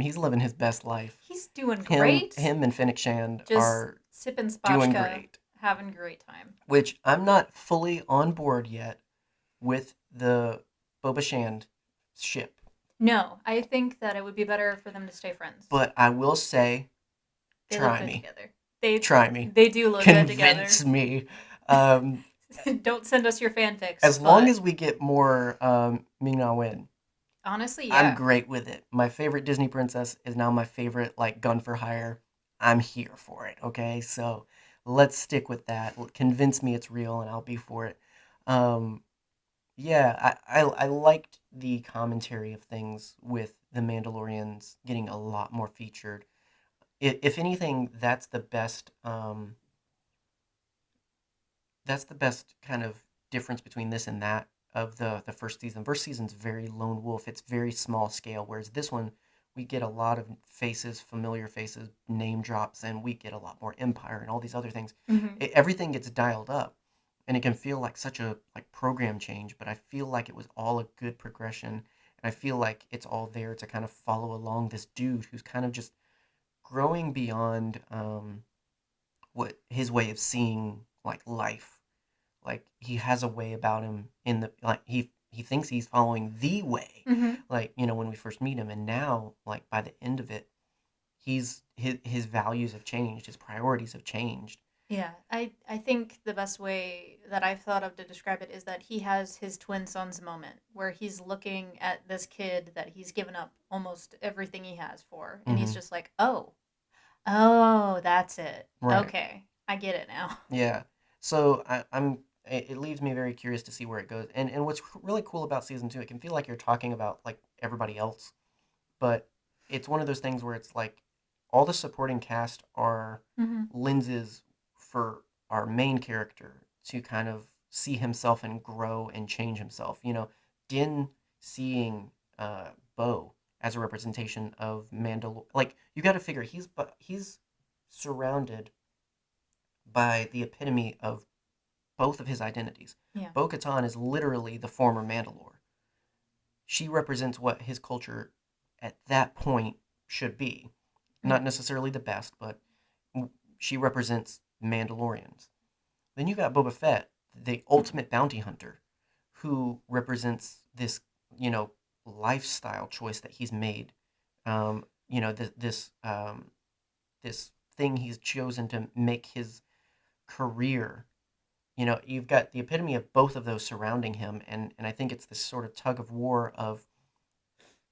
He's living his best life. He's doing Him, great. him, and Fennec Shand Just are sipping doing spatchka, great. having a great time. Which I'm not fully on board yet with the Boba Shand ship, No, I think that it would be better for them to stay friends. but I will say, They look try good me, together. They try me, they do look good together. convince me. Um, Don't send us your fanfics, as long but as we get more Ming Na Wen, honestly, I'm yeah. great with it. My favorite Disney princess is now my favorite, like gun for hire. I'm here for it. Okay, so let's stick with that. Convince me it's real, and I'll be for it. Um, yeah, I liked the commentary of things with the Mandalorians getting a lot more featured. If anything, that's the best kind of difference between this and that of the first season. First season's very lone wolf. It's very small scale, whereas this one we get a lot of faces, familiar faces, name drops, and we get a lot more Empire and all these other things. Hmm. Everything gets dialed up, and it can feel like such a like program change. But I feel like it was all a good progression, and I feel like it's all there to kind of follow along this dude who's kind of just growing beyond what his way of seeing like life. Like he has a way about him in the like he thinks he's following the way. Hmm. Like, when we first meet him, and now like by the end of it, his values have changed, his priorities have changed. Yeah, I think the best way that I've thought of to describe it is that he has his twin sons moment where he's looking at this kid that he's given up almost everything he has for, and he's Hmm. just like, oh, oh, that's it. Right. Okay, I get it now. Yeah. So it leaves me very curious to see where it goes. And what's really cool about season two, it can feel like you're talking about like everybody else, but it's one of those things where it's like all the supporting cast are Hmm. lenses for our main character to kind of see himself and grow and change himself. Din seeing Bo as a representation of Mandalore. Like you got to figure he's surrounded by the epitome of both of his identities. Yeah. Bo-Katan is literally the former Mandalore. She represents what his culture at that point should be. Not Mm. necessarily the best, but she represents Mandalorians. Then you got Boba Fett, the ultimate bounty hunter, who represents this, you know, lifestyle choice that he's made. You know, this thing he's chosen to make his career. You know, you've got the epitome of both of those surrounding him, and I think it's this sort of tug of war of,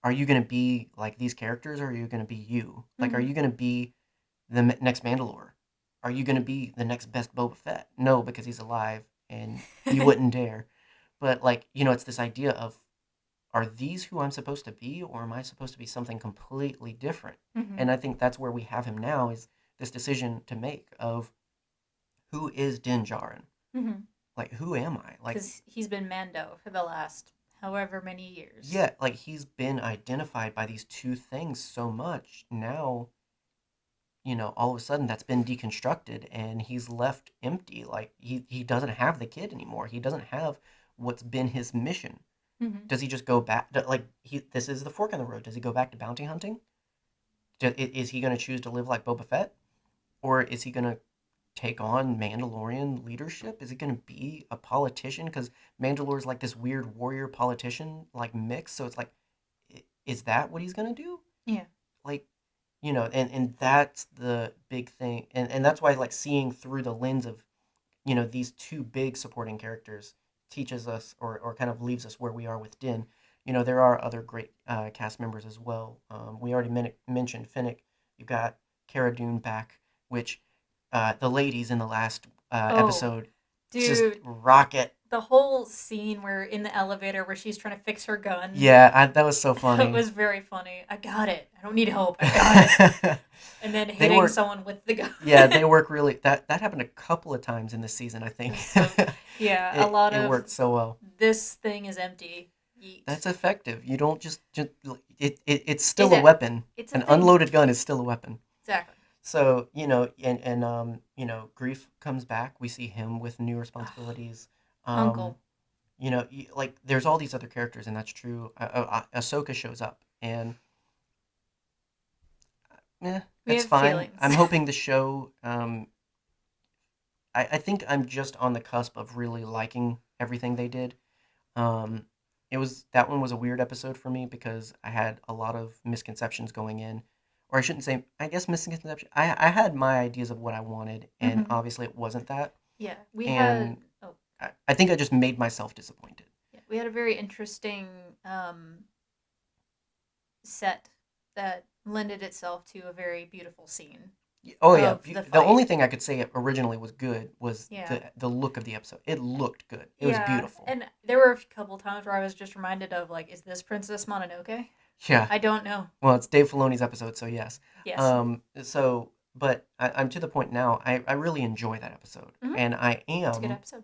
are you going to be like these characters, or are you going to be you? Like, are Mm-hmm. you going to be the next Mandalore? Are you going to be the next best Boba Fett? No, because he's alive and you wouldn't dare. But like, you know, it's this idea of, are these who I'm supposed to be, or am I supposed to be something completely different? Mm-hmm. And I think that's where we have him now, is this decision to make of, who is Din Djarin? Mm-hmm. Like, who am I? Like, Because he's been Mando for the last however many years. yeah, like he's been identified by these two things so much. Now, you know, all of a sudden that's been deconstructed and he's left empty. Like, he doesn't have the kid anymore. He doesn't have what's been his mission. Mm-hmm. Does he just go back? Like, this is the fork in the road. Does he go back to bounty hunting? Is he going to choose to live like Boba Fett, or is he going to take on Mandalorian leadership? Is he going to be a politician? Because Mandalore is like this weird warrior politician like mix. So it's like, is that what he's going to do? Yeah. Like, you know, and that's the big thing, and that's why, like, seeing through the lens of, you know, these two big supporting characters teaches us, or kind of leaves us where we are with Din. You know, there are other great cast members as well. We already mentioned Finnick. You've got Cara Dune back, which the ladies in the last Oh, episode just dude, rocket. the whole scene where in the elevator where she's trying to fix her gun, Yeah, that was so that funny. was very funny. I got it. I don't need help. I got it. And then They hitting work. someone with the gun. Yeah, they work really. That happened a couple of times in this season, I think. So, yeah, a lot It of worked so well. this thing is empty. Yeet. That's effective. You don't just it's Is still a it? weapon. It's a An thing. unloaded gun is still a weapon. Exactly. So, you know, and you know, Grief comes back. We see him with new responsibilities. Um, Uncle. you know, like, there's all these other characters, and that's true. Ahsoka shows up, and We that's have fine. feelings. I'm hoping the show. I think I'm just on the cusp of really liking everything they did. Um, that one was a weird episode for me because I had a lot of misconceptions going in, or I shouldn't say, I guess misconception. I had my ideas of what I wanted, and Hmm. obviously it wasn't that, Yeah, we had. and Oh, I think I just made myself disappointed. yeah, we had a very interesting um, set that lended itself to a very beautiful scene Oh yeah, of the the only fight. thing I could say originally was good was Yeah. the look of the episode. It looked good. It was Yeah, beautiful. and there were a couple times where I was just reminded of like, is this Princess Mononoke? Yeah. I don't know. Well, it's Dave Filoni's episode, so yes. Yes. But I'm to the point now. I really enjoy that episode, Hmm. and I It's a good am, episode.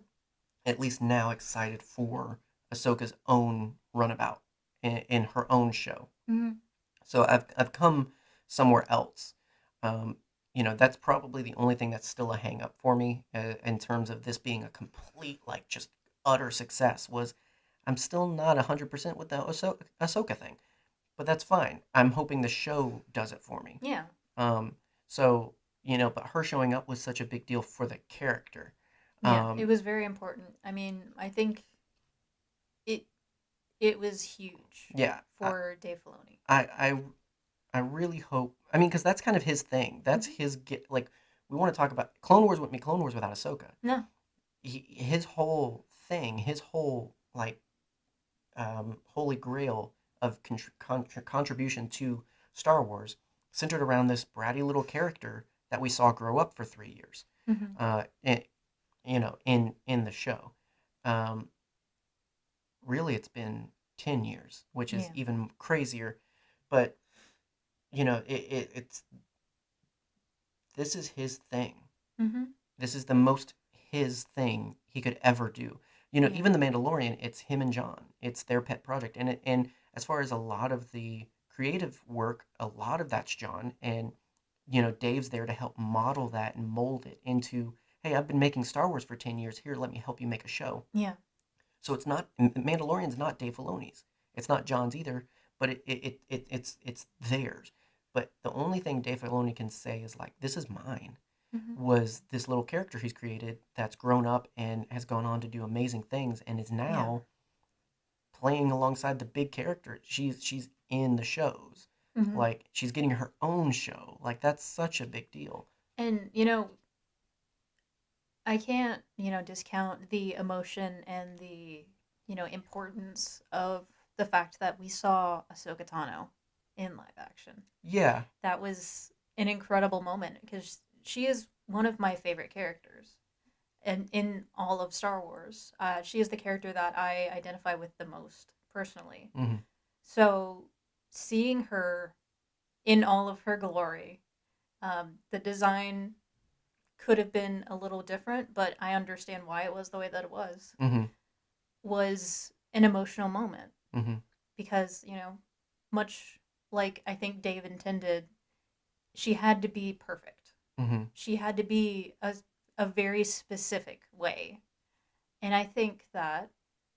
at least now, excited for Ahsoka's own runabout in her own show. Hmm. So I've come somewhere else. Um, you know, that's probably the only thing that's still a hang up for me, in terms of this being a complete, like, just utter success. Was, I'm still not 100% with the Ahsoka thing, but that's fine. I'm hoping the show does it for me. Yeah. Um, so, you know, but her showing up was such a big deal for the character. Yeah, it Um, was very important. I mean, I think it it was huge yeah, for Dave Filoni. I, I, I really hope. I mean, because that's kind of his thing. That's Hmm. his get. Like, we want to talk about Clone Wars with me. Clone Wars without Ahsoka. No. His whole thing, his whole, like, holy grail of contribution to Star Wars centered around this bratty little character that we saw grow up for 3 years. Hmm. In, you know, in the show. Um, Really, it's been 10 years, which is Yeah. even crazier. But, you know, it's this is his thing. Hmm. This is the most his thing he could ever do. You know, Yeah. even the Mandalorian, it's him and John. It's their pet project, and as far as a lot of the creative work, a lot of that's John, and, you know, Dave's there to help model that and mold it into hey, I've been making Star Wars for 10 years. Here, let me help you make a show. Yeah. So it's not Mandalorian's not Dave Filoni's. It's not John's either, but it's theirs. But the only thing Dave Filoni can say is like, this is mine. Hmm. Was this little character he's created that's grown up and has gone on to do amazing things and is Yeah. now playing alongside the big character. She's in the shows. Hmm. Like she's getting her own show. Like that's such a big deal. And I can't discount the emotion and the importance of the fact that we saw Ahsoka Tano in live action. Yeah. That was an incredible moment because she is one of my favorite characters. And in all of Star Wars, she is the character that I identify with the most personally. Hmm. So seeing her in all of her glory, the design could have been a little different, but I understand why it was the way that it Hmm. was an emotional moment Hmm. because, much like I think Dave intended, she had to be perfect. Hmm. She had to be a very specific way. And I think that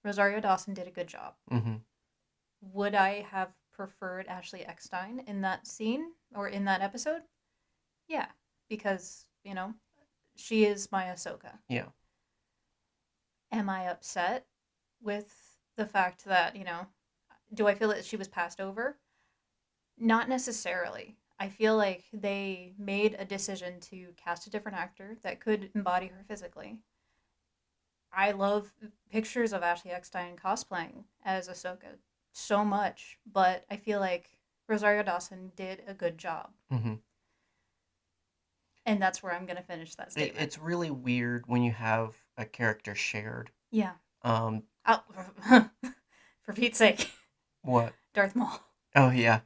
Rosario Dawson did a good job. Hmm. Would I have preferred Ashley Eckstein in that scene or in that episode? Yeah, because, she is my Ahsoka. Yeah. Am I upset with the fact that, do I feel that she was passed over? Not necessarily. I feel like they made a decision to cast a different actor that could embody her physically. I love pictures of Ashley Eckstein cosplaying as Ahsoka so much, but I feel like Rosario Dawson did a good job. Hmm. And that's where I'm going to finish that statement. It's really weird when you have a character shared. Yeah. Um, Oh, for Pete's sake, what? Darth Maul. Oh yeah,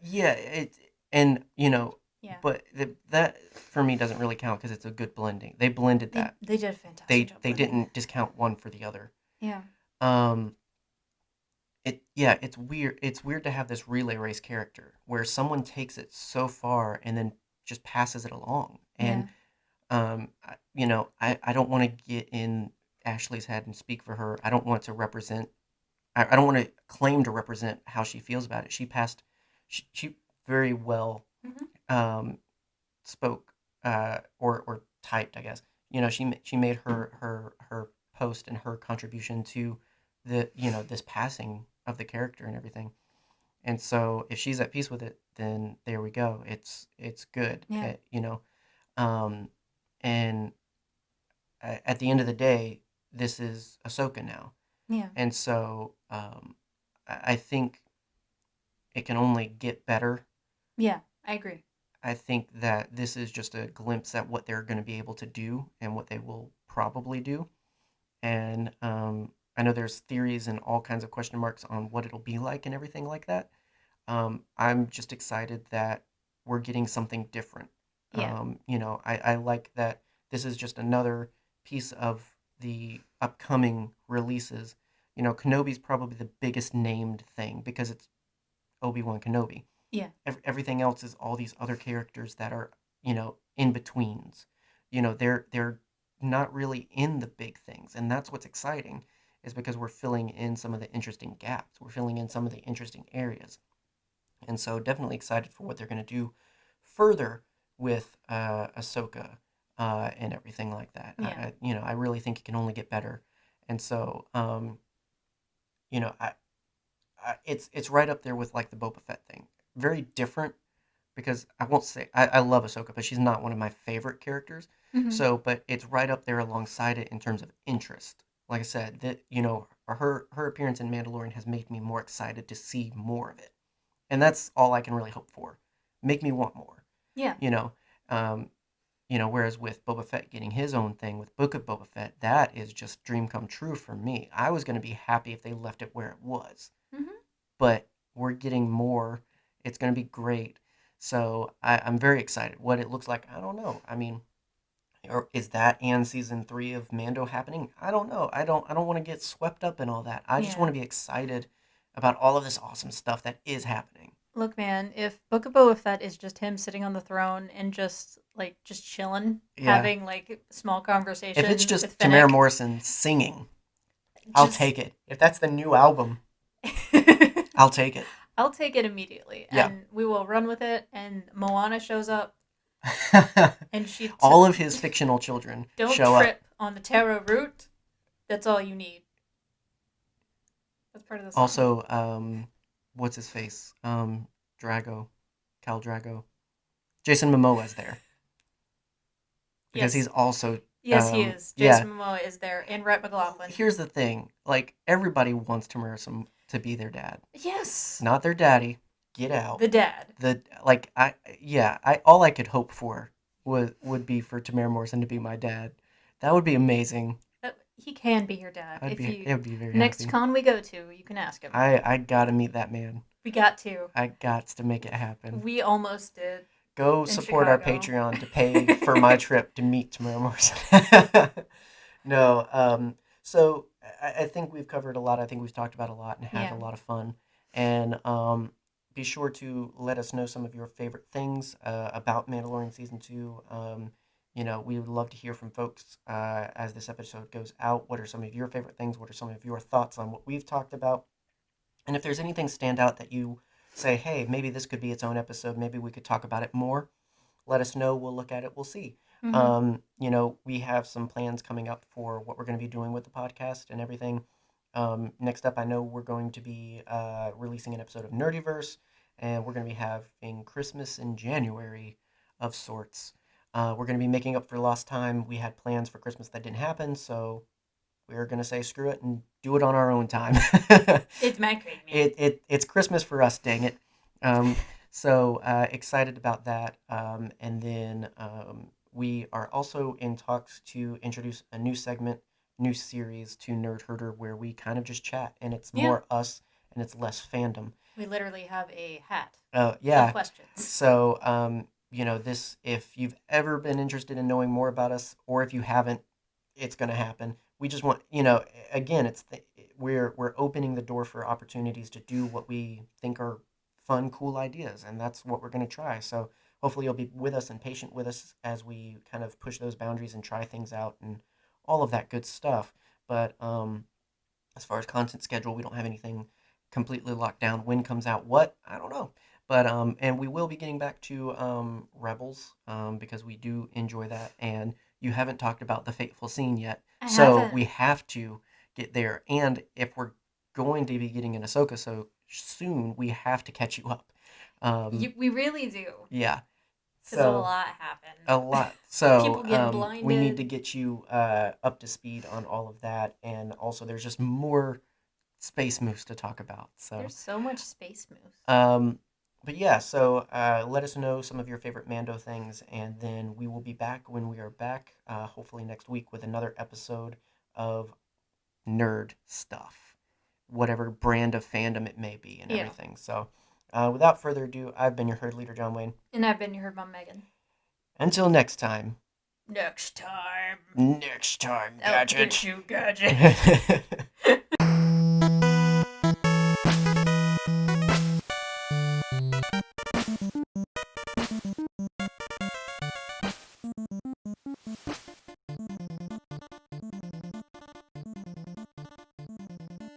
yeah. And Yeah. but that for me doesn't really count because it's a good blending. They blended that. They did a fantastic They job they blending. didn't discount one for the other. Yeah. Um, it's weird. It's weird to have this relay race character where someone takes it so far and then just passes it along. And Yeah. I don't want to get in Ashley's head and speak for her. I don't want to represent. I don't want to claim to represent how she feels about it. She passed. She very well Hmm. um, spoke or typed, I guess. She made her post and her contribution to the this passing of the character and everything. And so if she's at peace with it, then there we go. It's good. Yeah. Um, and at the end of the day, this is Ahsoka now, Yeah. and so I think it can only get better. Yeah. I agree. I think that this is just a glimpse at what they're going to be able to do and what they will probably do. And I know there's theories and all kinds of question marks on what it'll be like and everything like that. I'm just excited that we're getting something different. Yeah. I like that this is just another piece of the upcoming releases. Kenobi's probably the biggest named thing because it's Obi-Wan Kenobi. Yeah. Everything else is all these other characters that are in betweens. They're not really in the big things, and that's what's exciting, is because we're filling in some of the interesting gaps. We're filling in some of the interesting areas, and so definitely excited for what they're going to do further with Ahsoka and everything like that. Yeah. I really think it can only get better, and so you know I, it's right up there with like the Boba Fett thing. Very different because I won't say I love Ahsoka, but she's not one of my favorite characters. Hmm. So, but it's right up there alongside it in terms of interest. Like I said, that her appearance in Mandalorian has made me more excited to see more of it, and that's all I can really hope for. Make me want more. Yeah. You know, um, whereas with Boba Fett getting his own thing with Book of Boba Fett, that is just dream come true for me. I was going to be happy if they left it where it was, Hmm. but we're getting more. It's going to be great. So I'm very excited. What it looks like, I don't know. I mean, or is that and season 3 of Mando happening? I don't know. I don't want to get swept up in all that. I just Yeah. want to be excited about all of this awesome stuff that is happening. Look, man, if Book of Boba Fett is just him sitting on the throne and just chilling, Yeah. having like small If it's conversation with just Tamara Fennec, Morrison singing, I'll just take it. If that's the new album, I'll take it. I'll take it immediately, Yeah. and we will run with it. And Moana shows up, and All of his fictional children don't show up. trip on the taro root. That's all you need. That's part of the song. Also, what's his face? Drago, Cal Drago. Jason Momoa's there because he's Yes, also, yes, he is. yeah. Jason Momoa is there, and Rhett McLaughlin. Here's the thing: like everybody wants Tamara to be their dad, Yes, not their daddy. Get out. the dad. The like I yeah I all I could hope for would be for Tamara Morrison to be my dad. That would be amazing. He can be your dad. I'd If be you it would be very next happy. con we go to, you can ask him. I gotta meet that man. We got to. I got to make it happen. We almost did Go in support our Chicago. Patreon to pay for my trip to meet Tamara Morrison. No, so I think we've covered a lot. I think we've talked about a lot and had a Yeah. lot of fun. And be sure to let us know some of your favorite things about Mandalorian season two. We would love to hear from folks as this episode goes out. What are some of your favorite things? What are some of your thoughts on what we've talked about? And if there's anything stand out that you say, hey, maybe this could be its own episode. Maybe we could talk about it more. Let us know. We'll look at it. We'll see. Mm-hmm. We have some plans coming up for what we're going to be doing with the podcast and everything. Next up, I know we're going to be releasing an episode of Nerdyverse, and we're going to be having Christmas in January of sorts. We're going to be making up for lost time. We had plans for Christmas that didn't happen, so we're going to say screw it and do it on our own time. It's my Christmas. It's Christmas for us, dang it. Um, so excited about that. And then we are also in talks to introduce a new segment, new series to Nerd Herder where we kind of just chat and it's Yeah. more us and it's less fandom. We literally have a hat of Yeah. questions. So, this, if you've ever been interested in knowing more about us or if you haven't, it's going to happen. We just want, again, we're opening the door for opportunities to do what we think are fun, cool ideas, and that's what we're going to try. So hopefully you'll be with us and patient with us as we kind of push those boundaries and try things out and all of that good stuff. But as far as content schedule, we don't have anything completely locked down. When comes out what? I don't know. But and we will be getting back to Rebels because we do enjoy that. And you haven't talked about the fateful scene yet, I so haven't. we have to get there. And if we're going to be getting an Ahsoka so soon, we have to catch you up. We really do. Yeah. Because a So lot happened. a lot. So People getting we need blinded. to get you up to speed on all of that, and also there's just more space moves to talk about. So, There's so much space moves. um, but yeah, so let us know some of your favorite Mando things, and then we will be back when we are back, hopefully next week with another episode of nerd stuff, whatever brand of fandom it may be, and Yeah. everything. So, without further ado, I've been your herd leader, John Wayne. And I've been your mom, Megan. Until next time. Next time. Next time, I'll Gadget. get you, Gadget.